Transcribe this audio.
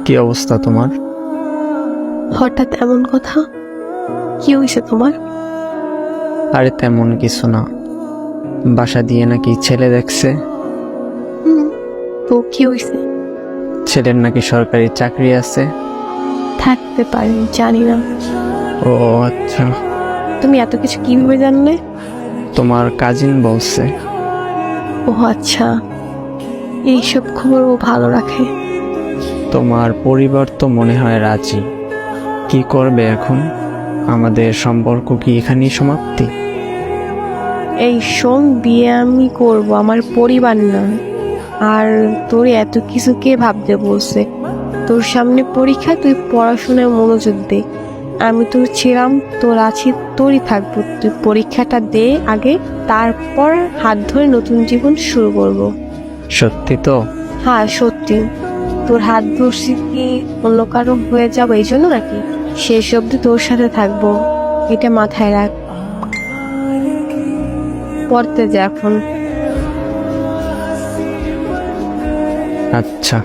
কি অবস্থা তোমার? হঠাৎ এমন কথা? কি হয়েছে তোমার? আরে তেমন কিছু না, বাসা দিয়ে নাকি ছেলে দেখছে। হুম, তো কি হয়েছে? ছেলের নাকি সরকারি চাকরি আছে। থাকতে পারে, জানি না। ও আচ্ছা, তুমি এত কিছু কিভাবে জানলে? তোমার কাজিন বলছে। ও আচ্ছা, এইসব খবর ও ভালো রাখে। তোমার পরিবার তো মনে হয় রাজি। কি করবে এখন? আমাদের সম্পর্ক কি এখানেই সমাপ্তি? এই শোন, বিয়ে আমি করব, আমার পরিবার না। আর তোর এত কিছু কে ভাবতে বলছে? তোর সামনে পরীক্ষা, তুই পড়াশোনায় মনোযোগ দে। আমি তোর ছিলাম, তোর আছি, তোরই থাকবো। তুই পরীক্ষাটা দে আগে, তারপর হাত ধরে নতুন জীবন শুরু করব। সত্যি তো? হ্যাঁ সত্যি। তোর হাত ধরছি কি অন্য কারো হয়ে যাবো এই জন্য নাকি? শেষ অব্দি তোর সাথে থাকবো, এটা মাথায় রাখ। পড়তে যা এখন। আচ্ছা।